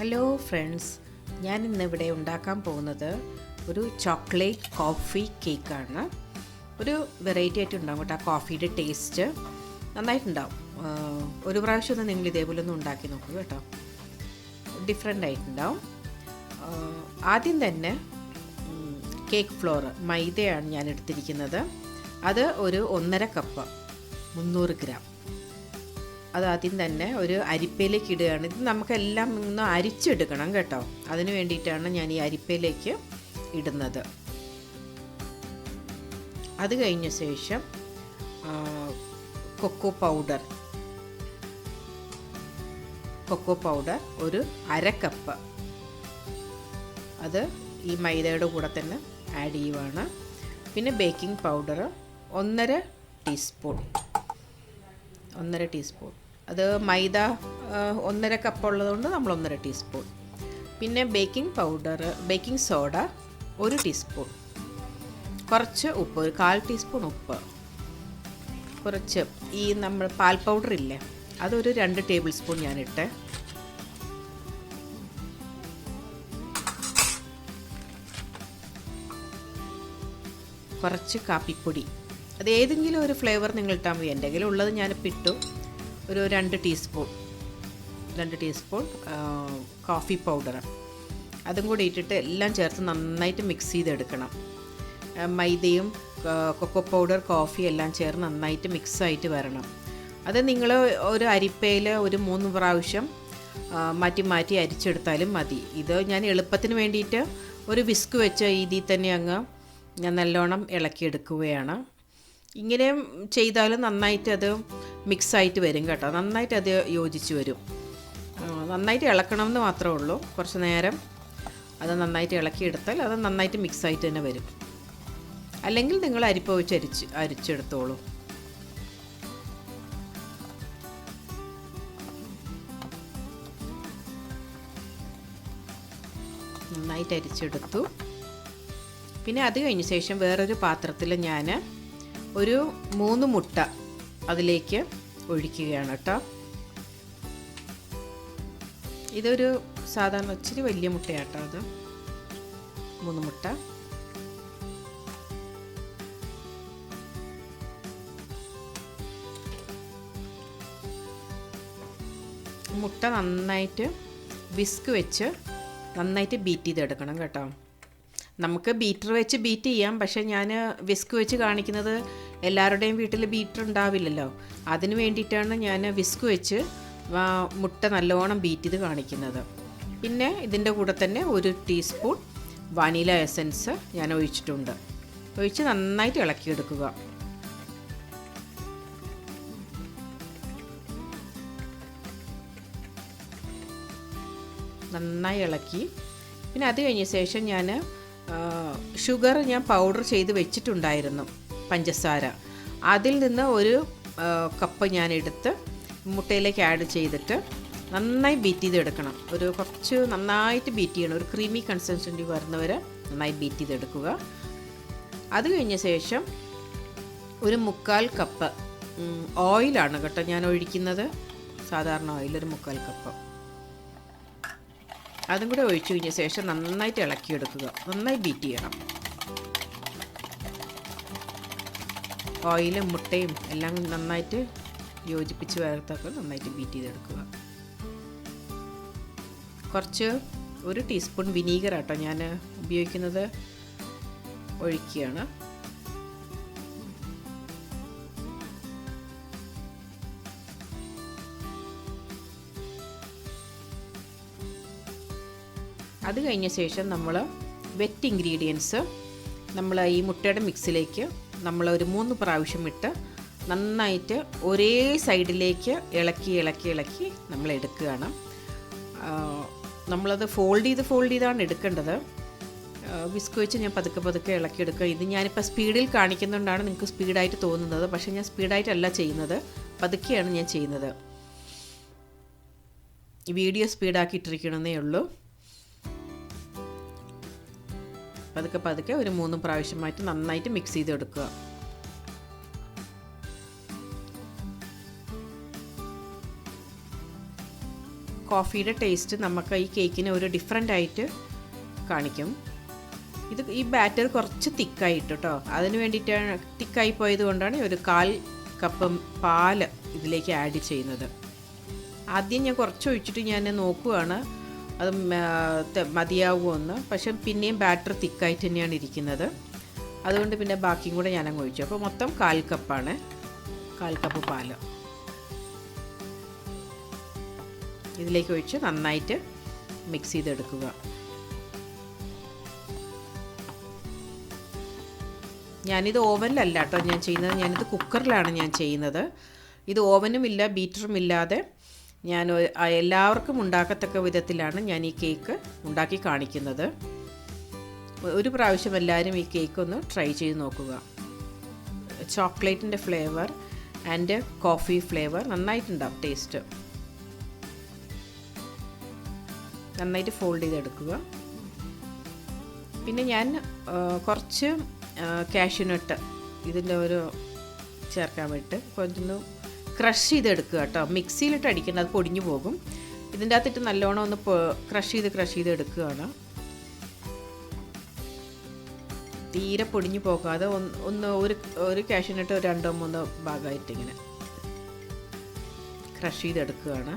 Hello friends, ഞാൻ ഇന്നിവിടെ ഉണ്ടാക്കാൻ പോകുന്നത് ഒരു ചോക്ലേറ്റ് കോഫി കേക്കാണ്. ഒരു വെറൈറ്റി ആയിട്ട് ഉണ്ടാകും കേട്ടോ. ആ കോഫിയുടെ ടേസ്റ്റ് നന്നായിട്ടുണ്ടാവും. ഒരു പ്രാവശ്യം ഒന്ന് നിങ്ങൾ ഇതേപോലെ ഒന്ന് ഉണ്ടാക്കി നോക്കുക കേട്ടോ. ഡിഫറെൻ്റ് ആയിട്ടുണ്ടാവും. ആദ്യം തന്നെ കേക്ക് ഫ്ലോർ മൈദയാണ് ഞാൻ എടുത്തിരിക്കുന്നത്. അത് ഒരു 1.5 കപ്പ് 300 ഗ്രാം. അതാദ്യം തന്നെ ഒരു അരിപ്പയിലേക്ക് ഇടുകയാണ്. ഇത് നമുക്കെല്ലാം ഒന്ന് അരിച്ചെടുക്കണം കേട്ടോ. അതിന് വേണ്ടിയിട്ടാണ് ഞാൻ ഈ അരിപ്പയിലേക്ക് ഇടുന്നത്. അത് കഴിഞ്ഞ ശേഷം കൊക്കോ പൗഡർ ഒരു 1/2 കപ്പ് അത് ഈ മൈദയുടെ കൂടെ തന്നെ ആഡ് ചെയ്യുവാണ്. പിന്നെ ബേക്കിംഗ് പൗഡർ 1.5 ടീസ്പൂൺ. അത് മൈദ 1.5 കപ്പ് ഉള്ളതുകൊണ്ട് നമ്മൾ 1.5 ടീസ്പൂൺ. പിന്നെ ബേക്കിംഗ് സോഡ 1 ടീസ്പൂൺ. കുറച്ച് ഉപ്പ്, ഒരു 1/4 ടീസ്പൂൺ ഉപ്പ്. കുറച്ച് ഈ നമ്മൾ പാൽ പൗഡർ ഇല്ലേ, അതൊരു 2 ടേബിൾ സ്പൂൺ ഞാനിട്ട്. കുറച്ച് കാപ്പിപ്പൊടി, അത് ഏതെങ്കിലും ഒരു ഫ്ലേവർ നിങ്ങൾ ഇട്ടാൽ മതി. എൻ്റെ കയ്യിൽ ഉള്ളത് ഞാനിപ്പോൾ ഇട്ടു. ഒരു 2 ടീസ്പൂൺ കോഫി പൗഡർ, അതും കൂടി ഇട്ടിട്ട് എല്ലാം ചേർത്ത് നന്നായിട്ട് മിക്സ് ചെയ്തെടുക്കണം. മൈദയും കൊക്കോ പൗഡർ കോഫി എല്ലാം ചേർന്ന് നന്നായിട്ട് മിക്സായിട്ട് വരണം. അത് നിങ്ങൾ ഒരു അരിപ്പയിൽ ഒരു 3 പ്രാവശ്യം മാറ്റി അരിച്ചെടുത്താലും മതി. ഇത് ഞാൻ എളുപ്പത്തിന് വേണ്ടിയിട്ട് ഒരു വിസ്ക് വെച്ച ഇതിൽ തന്നെ ഞാൻ നല്ലോണം ഇളക്കിയെടുക്കുകയാണ്. ഇങ്ങനെ ചെയ്താലും നന്നായിട്ട് അത് മിക്സായിട്ട് വരും കേട്ടോ. നന്നായിട്ട് അത് യോജിച്ച് വരും. നന്നായിട്ട് ഇളക്കണമെന്ന് മാത്രമേ ഉള്ളൂ. കുറച്ച് നേരം അത് നന്നായിട്ട് ഇളക്കിയെടുത്താൽ അത് നന്നായിട്ട് മിക്സായിട്ട് തന്നെ വരും. അല്ലെങ്കിൽ നിങ്ങൾ അരിപ്പ വെച്ച് അരിച്ചെടുത്തോളൂ. നന്നായിട്ട് അരിച്ചെടുത്തു. പിന്നെ അത് കഴിഞ്ഞ ശേഷം വേറൊരു പാത്രത്തിൽ ഞാൻ ഒരു 3 മുട്ട അതിലേക്ക് ഒഴിക്കുകയാണ് കേട്ടോ. ഇതൊരു സാധാരണ ഇച്ചിരി വലിയ മുട്ടയാട്ടോ. അത് 3 മുട്ട നന്നായിട്ട് വിസ്ക് വെച്ച് നന്നായിട്ട് ബീറ്റ് ചെയ്തെടുക്കണം കേട്ടോ. നമുക്ക് ബീറ്റർ വെച്ച് ബീറ്റ് ചെയ്യാം, പക്ഷേ ഞാൻ വിസ്ക് വെച്ച് കാണിക്കുന്നത് എല്ലാവരുടെയും വീട്ടിൽ ബീറ്റർ ഉണ്ടാവില്ലല്ലോ. അതിന് വേണ്ടിയിട്ടാണ് ഞാൻ വിസ്ക് വെച്ച് മുട്ട നല്ലോണം ബീറ്റ് ചെയ്ത് കാണിക്കുന്നത്. പിന്നെ ഇതിൻ്റെ കൂടെ തന്നെ 1 ടീസ്പൂൺ വനില എസൻസ് ഞാൻ ഒഴിച്ചിട്ടുണ്ട്. ഒഴിച്ച് നന്നായിട്ട് ഇളക്കിയെടുക്കുക. നന്നായി ഇളക്കി. പിന്നെ അത് കഴിഞ്ഞ ശേഷം ഷുഗർ ഞാൻ പൗഡർ ചെയ്ത് വെച്ചിട്ടുണ്ടായിരുന്നു, പഞ്ചസാര. അതിൽ നിന്ന് 1 കപ്പ് ഞാൻ എടുത്ത് മുട്ടയിലേക്ക് ആഡ് ചെയ്തിട്ട് നന്നായി ബീറ്റ് ചെയ്തെടുക്കണം. കുറച്ച് നന്നായിട്ട് ബീറ്റ് ചെയ്യണം. ഒരു ക്രീമി കൺസിസ്റ്റൻസി വരുന്നവരെ നന്നായി ബീറ്റ് ചെയ്തെടുക്കുക. അത് കഴിഞ്ഞ ശേഷം ഒരു 1/4 കപ്പ് ഓയിലാണ് കേട്ടോ ഞാൻ ഒഴിക്കുന്നത്. സാധാരണ ഓയിൽ ഒരു 1/4 കപ്പ്. അതും കൂടെ ഒഴിച്ചു കഴിഞ്ഞ ശേഷം നന്നായിട്ട് ഇളക്കിയെടുക്കുക. നന്നായി ബീറ്റ് ചെയ്യണം. ഓയിലും മുട്ടയും എല്ലാം നന്നായിട്ട് യോജിപ്പിച്ച് വരത്തൊക്കെ നന്നായിട്ട് ബീറ്റ് ചെയ്തെടുക്കുക. കുറച്ച് 1 ടീസ്പൂൺ വിനീഗർ ആട്ടോ ഞാൻ ഉപയോഗിക്കുന്നത്, ഒഴിക്കുകയാണ്. അത് കഴിഞ്ഞ ശേഷം നമ്മൾ വെറ്റ് ഇൻഗ്രീഡിയൻസ് നമ്മൾ ഈ മുട്ടയുടെ മിക്സിലേക്ക് നമ്മൾ ഒരു 3 പ്രാവശ്യം ഇട്ട് നന്നായിട്ട് ഒരേ സൈഡിലേക്ക് ഇളക്കി നമ്മൾ എടുക്കുകയാണ്. നമ്മളത് ഫോൾഡ് ചെയ്താണ് എടുക്കേണ്ടത്. വിസ്ക് വെച്ച് ഞാൻ പതുക്കെ ഇളക്കിയെടുക്കുക. ഇത് ഞാനിപ്പോൾ സ്പീഡിൽ കാണിക്കുന്നതുകൊണ്ടാണ് നിങ്ങൾക്ക് സ്പീഡായിട്ട് തോന്നുന്നത്. പക്ഷേ ഞാൻ സ്പീഡായിട്ടല്ല ചെയ്യുന്നത്, പതുക്കെയാണ് ഞാൻ ചെയ്യുന്നത്. ഈ വീഡിയോ സ്പീഡാക്കിയിട്ടിരിക്കണമെന്നേ ഉള്ളൂ. പതുക്കെ ഒരു 3 പ്രാവശ്യമായിട്ട് നന്നായിട്ട് മിക്സ് ചെയ്തെടുക്കുക. കോഫിയുടെ ടേസ്റ്റ് നമുക്ക് ഈ കേക്കിന് ഒരു ഡിഫറെൻ്റ് ആയിട്ട് കാണിക്കും. ഈ ബാറ്റർ കുറച്ച് തിക്കായിട്ട് കേട്ടോ, അതിന് വേണ്ടിയിട്ടാണ്, തിക്കായി പോയത് കൊണ്ടാണ് ഒരു 1/4 കപ്പ് പാൽ ഇതിലേക്ക് ആഡ് ചെയ്യുന്നത്. ആദ്യം ഞാൻ കുറച്ച് ഒഴിച്ചിട്ട് ഞാൻ നോക്കുകയാണ് അത് മതിയാവുമെന്ന്. പക്ഷെ പിന്നെയും ബാറ്റർ തിക്കായിട്ട് തന്നെയാണ് ഇരിക്കുന്നത്. അതുകൊണ്ട് പിന്നെ ബാക്കിയും കൂടെ ഞാനങ്ങ് ഒഴിച്ചു. അപ്പോൾ മൊത്തം 1/4 കപ്പാണ്, 1/4 കപ്പ് പാൽ ഇതിലേക്ക് ഒഴിച്ച് നന്നായിട്ട് മിക്സ് ചെയ്തെടുക്കുക. ഞാനിത് ഓവനിലല്ല കേട്ടോ ഞാൻ ചെയ്യുന്നത്, ഞാനിത് കുക്കറിലാണ് ഞാൻ ചെയ്യുന്നത്. ഇത് ഓവനും ഇല്ല ബീറ്ററും ഇല്ലാതെ ഞാൻ എല്ലാവർക്കും ഉണ്ടാക്കത്തക്ക വിധത്തിലാണ് ഞാൻ ഈ കേക്ക് ഉണ്ടാക്കി കാണിക്കുന്നത്. ഒരു പ്രാവശ്യം എല്ലാവരും ഈ കേക്ക് ഒന്ന് ട്രൈ ചെയ്ത് നോക്കുക. ചോക്ലേറ്റിൻ്റെ ഫ്ലേവർ ആൻഡ് കോഫി ഫ്ലേവർ നന്നായിട്ടുണ്ടാവും. ടേസ്റ്റ് നന്നായിട്ട് ഫോൾഡ് ചെയ്തെടുക്കുക. പിന്നെ ഞാൻ കുറച്ച് കാഷ്യൂനട്ട് ഇതിൻ്റെ ഒരു ചേർക്കാൻ വേണ്ടിയിട്ട് കുറച്ചൊന്ന് ക്രഷ് ചെയ്തെടുക്കുക കേട്ടോ. മിക്സിയിലിട്ട് അടിക്കേണ്ട, അത് പൊടിഞ്ഞു പോകും. ഇതിൻ്റെ അകത്തിട്ട് നല്ലോണം ഒന്ന് ക്രഷ് ചെയ്ത് എടുക്കുകയാണ്. തീരെ പൊടിഞ്ഞു പോകാതെ ഒന്ന് ഒരു കാഷ്യൂനട്ട് 2-3 ഭാഗമായിട്ട് ഇങ്ങനെ ക്രഷ് ചെയ്തെടുക്കുകയാണ്.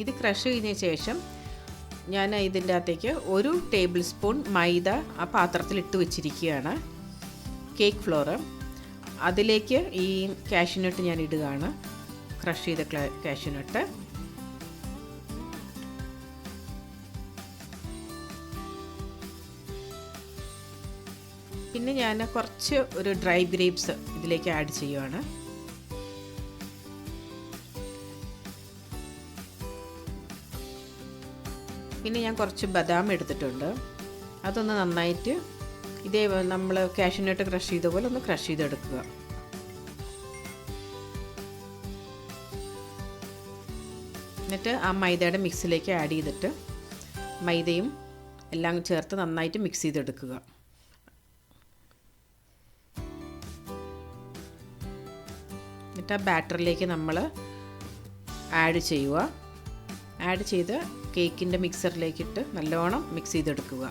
ഇത് ക്രഷ് ചെയ്തതിന് ശേഷം ഞാൻ ഇതിൻ്റെ അകത്തേക്ക് 1 ടേബിൾ സ്പൂൺ മൈദ ആ പാത്രത്തിൽ ഇട്ട് വെച്ചിരിക്കുകയാണ്, കേക്ക് ഫ്ലോർ. അതിലേക്ക് ഈ കാഷ്യൂനട്ട് ഞാൻ ഇടുകയാണ്, ക്രഷ് ചെയ്ത കാഷ്യൂനട്ട്. പിന്നെ ഞാൻ കുറച്ച് ഒരു ഡ്രൈ ഗ്രേപ്സ് ഇതിലേക്ക് ആഡ് ചെയ്യുകയാണ്. പിന്നെ ഞാൻ കുറച്ച് ബദാം എടുത്തിട്ടുണ്ട്, അതൊന്ന് നന്നായിട്ട് ഇതേ നമ്മൾ കാഷ്യൂനട്ട് ക്രഷ് ചെയ്ത പോലെ ഒന്ന് ക്രഷ് ചെയ്തെടുക്കുക. എന്നിട്ട് ആ മൈദയുടെ മിക്സിലേക്ക് ആഡ് ചെയ്തിട്ട് മൈദയും എല്ലാം ചേർത്ത് നന്നായിട്ട് മിക്സ് ചെയ്തെടുക്കുക. എന്നിട്ട് ആ ബാറ്ററിലേക്ക് നമ്മൾ ആഡ് ചെയ്യുക. ആഡ് ചെയ്ത് കേക്കിൻ്റെ മിക്സറിലേക്കിട്ട് നല്ലോണം മിക്സ് ചെയ്തെടുക്കുക.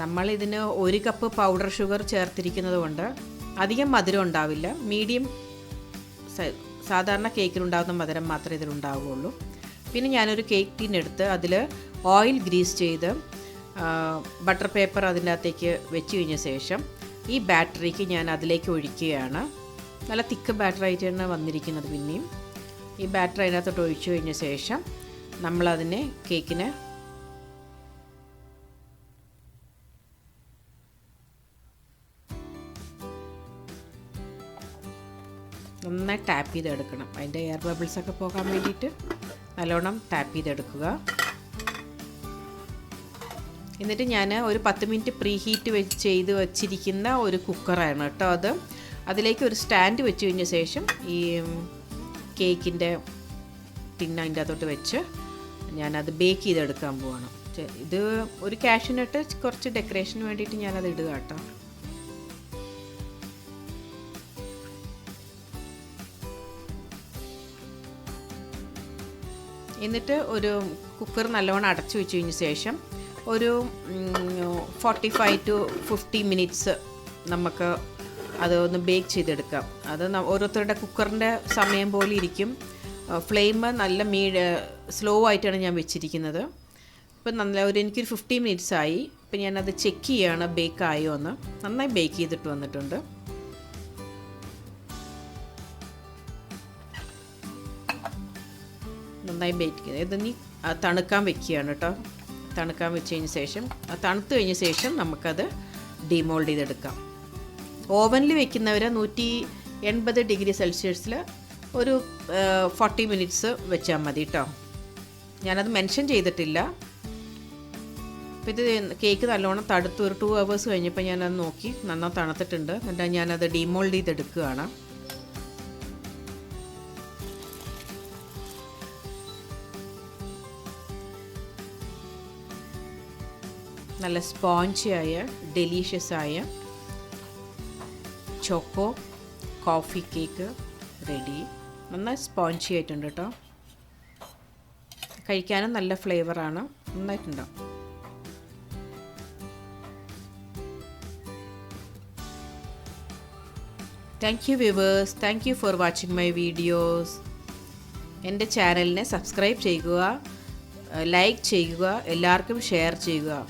നമ്മളിതിന് 1 കപ്പ് പൗഡർ ഷുഗർ ചേർത്തിരിക്കുന്നത് കൊണ്ട് അധികം മധുരം ഉണ്ടാവില്ല. മീഡിയം സാധാരണ കേക്കിനുണ്ടാകുന്ന മധുരം മാത്രമേ ഇതിലുണ്ടാവുകയുള്ളൂ. പിന്നെ ഞാനൊരു കേക്ക് ടീൻ എടുത്ത് അതിൽ ഓയിൽ ഗ്രീസ് ചെയ്ത് ബട്ടർ പേപ്പർ അതിൻ്റെ അകത്തേക്ക് വെച്ച് കഴിഞ്ഞ ശേഷം ഈ ബാറ്ററിക്ക് ഞാൻ അതിലേക്ക് ഒഴിക്കുകയാണ്. നല്ല തിക്ക് ബാറ്ററായിട്ടാണ് വന്നിരിക്കുന്നത്. പിന്നെയും ഈ ബാറ്റർ അതിനകത്തോട്ട് ഒഴിച്ചു കഴിഞ്ഞ ശേഷം നമ്മളതിനെ കേക്കിനെ നന്നായി ടാപ്പ് ചെയ്തെടുക്കണം. അതിൻ്റെ എയർ ബബിൾസൊക്കെ പോകാൻ വേണ്ടിയിട്ട് നല്ലോണം ടാപ്പ് ചെയ്തെടുക്കുക. എന്നിട്ട് ഞാൻ ഒരു 10 മിനിറ്റ് പ്രീ ഹീറ്റ് ചെയ്ത് വച്ചിരിക്കുന്ന ഒരു കുക്കറാണ് കേട്ടോ അത്. അതിലേക്ക് ഒരു സ്റ്റാൻഡ് വെച്ച് കഴിഞ്ഞ ശേഷം ഈ കേക്കിൻ്റെ ടിൻ അതിൻ്റെ അകത്തോട്ട് വെച്ച് ഞാനത് ബേക്ക് ചെയ്തെടുക്കാൻ പോവാണ്. ഇത് ഒരു കാഷ്യൂനട്ട് കുറച്ച് ഡെക്കറേഷന് വേണ്ടിയിട്ട് ഞാനത് ഇടുക കേട്ടോ. എന്നിട്ട് ഒരു കുക്കർ നല്ലോണം അടച്ചു വെച്ച് കഴിഞ്ഞ ശേഷം ഒരു 45 to 50 മിനിറ്റ്സ് നമുക്ക് അത് ഒന്ന് ബേക്ക് ചെയ്തെടുക്കാം. അത് ഓരോരുത്തരുടെ കുക്കറിൻ്റെ സമയം പോലെ ഇരിക്കും. ഫ്ലെയിം നല്ല സ്ലോ ആയിട്ടാണ് ഞാൻ വെച്ചിരിക്കുന്നത്. ഇപ്പം എനിക്കൊരു 50 മിനിറ്റ്സ് ആയി. ഇപ്പം ഞാനത് ചെക്ക് ചെയ്യുകയാണ് ബേക്ക് ആയോ എന്ന്. നന്നായി ബേക്ക് ചെയ്തിട്ട് വന്നിട്ടുണ്ട്. നന്നായി ബേക്ക് ചെയ്ത് ഇതിനി തണുക്കാൻ വെക്കുകയാണ് കേട്ടോ. തണുക്കാൻ വെച്ച് കഴിഞ്ഞ ശേഷം തണുത്ത് കഴിഞ്ഞ ശേഷം നമുക്കത് ഡിമോൾഡ് ചെയ്തെടുക്കാം. ഓവനിൽ വെക്കുന്നവർ 180 ഡിഗ്രി സെൽഷ്യസിൽ ഒരു 40 മിനിറ്റ്സ് വെച്ചാൽ മതി കേട്ടോ. ഞാനത് മെൻഷൻ ചെയ്തിട്ടില്ല. അപ്പോൾ ഇത് കേക്ക് നല്ലോണം തണുത്ത് ഒരു 2 hours കഴിഞ്ഞപ്പോൾ ഞാനത് നോക്കി നന്നായി തണുത്തിട്ടുണ്ട്. എന്നിട്ട് ഞാനത് ഡീമോൾഡ് ചെയ്തെടുക്കുകയാണ്. നല്ല സ്പോഞ്ചിയായ ഡെലീഷ്യസ് ആയ ചോക്കോ കോഫി കേക്ക് റെഡി. നന്നായി സ്പോഞ്ചി ആയിട്ടുണ്ട് കേട്ടോ. കഴിക്കാനും നല്ല ഫ്ലേവറാണ്, നന്നായിട്ടുണ്ടാവും. Thank you viewers, thank you for watching my videos. എൻ്റെ ചാനലിനെ സബ്സ്ക്രൈബ് ചെയ്യുക, ലൈക്ക് ചെയ്യുക, എല്ലാവർക്കും ഷെയർ ചെയ്യുക.